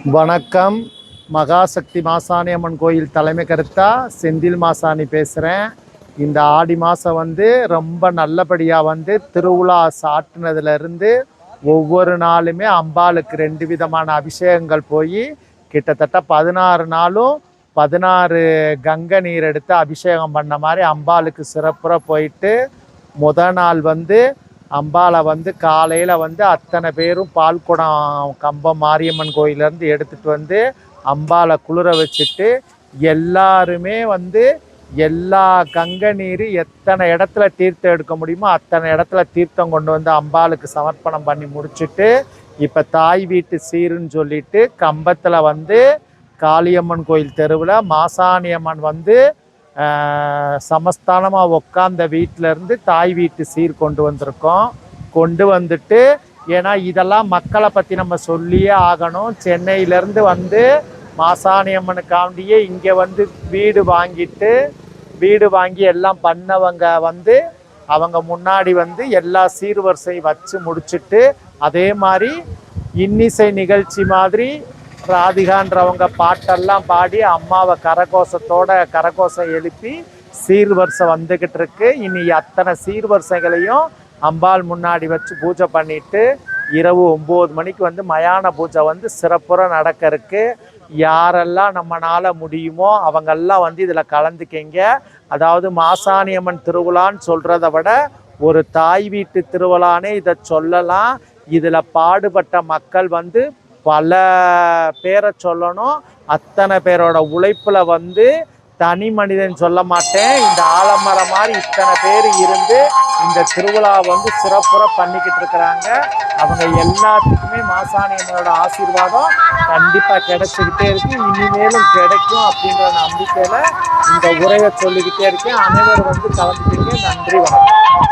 வணக்கம். மகாசக்தி மாசாணி அம்மன் கோயில் தலைமை கருத்தா செந்தில் மாசாணி பேசுகிறேன். இந்த ஆடி மாதம் ரொம்ப நல்லபடியாக திருவிழா சாட்டினதுலேருந்து ஒவ்வொரு நாளுமே அம்பாளுக்கு 2 விதமான அபிஷேகங்கள் போய் கிட்டத்தட்ட 16 நாளும் 16 கங்கை நீர் எடுத்து அபிஷேகம் பண்ண மாதிரி அம்பாளுக்கு சிறப்புற போயிட்டு முதல் நாள் அம்பாளை காலையில் அத்தனை பேரும் பால்குடம் கம்பம் மாரியம்மன் கோயிலேருந்து எடுத்துகிட்டு அம்பாளை குளிர வச்சுட்டு எல்லாருமே எல்லா கங்கை நீர் எத்தனை இடத்துல தீர்த்தம் எடுக்க முடியுமோ அத்தனை இடத்துல தீர்த்தம் கொண்டு அம்பாளுக்கு சமர்ப்பணம் பண்ணி முடிச்சுட்டு இப்போ தாய் வீட்டு சீருன்னு சொல்லிட்டு கம்பத்தில் காளியம்மன் கோயில் தெருவில் மாசாணி அம்மன் சமஸ்தானமாக உட்காந்த வீட்டிலேருந்து தாய் வீட்டு சீர் கொண்டு வந்திருக்கோம். கொண்டு வந்துட்டு ஏன்னா இதெல்லாம் மக்களை பற்றி நம்ம சொல்லியே ஆகணும். சென்னையிலேருந்து மாசாணி அம்மனுக்காண்டியே இங்கே வீடு வாங்கி எல்லாம் பண்ணவங்க அவங்க முன்னாடி எல்லா சீர்வரிசை வச்சு முடிச்சுட்டு அதே மாதிரி இன்னிசை நிகழ்ச்சி மாதிரி ராதிகான்றவங்க பாட்டெல்லாம் பாடி அம்மாவை கரகோசம் எழுப்பி சீர்வரிசை வந்துக்கிட்டு இருக்கு. இனி அத்தனை சீர்வரிசைகளையும் அம்பாள் முன்னாடி வச்சு பூஜை பண்ணிட்டு இரவு 9 மணிக்கு மயான பூஜை சிறப்புற நடக்க இருக்கு. யாரெல்லாம் நம்மளால முடியுமோ அவங்கெல்லாம் இதில் கலந்துக்கிங்க. அதாவது மாசாணி அம்மன் திருவிழான்னு சொல்கிறத விட ஒரு தாய் வீட்டு திருவிழானே இதை சொல்லலாம். இதில் பாடுபட்ட மக்கள் பல பேரை சொல்லணும். அத்தனை பேரோட உழைப்பில் தனி மனிதன் சொல்ல மாட்டேன். இந்த ஆலமரம் மாதிரி இத்தனை பேர் இருந்து இந்த திருவிழா சிறப்புற பண்ணிக்கிட்டு இருக்கிறாங்க. அவங்க எல்லாத்துக்குமே மாசாணி அம்மனோட ஆசீர்வாதம் கண்டிப்பாக கிடைச்சிக்கிட்டே இருக்கு. இனிமேலும் கிடைக்கும் அப்படின்ற நம்பிக்கையில் இந்த உரையை சொல்லிக்கிட்டே இருக்கேன். அனைவரும் கலந்துக்கிங்க. நன்றி, வணக்கம்.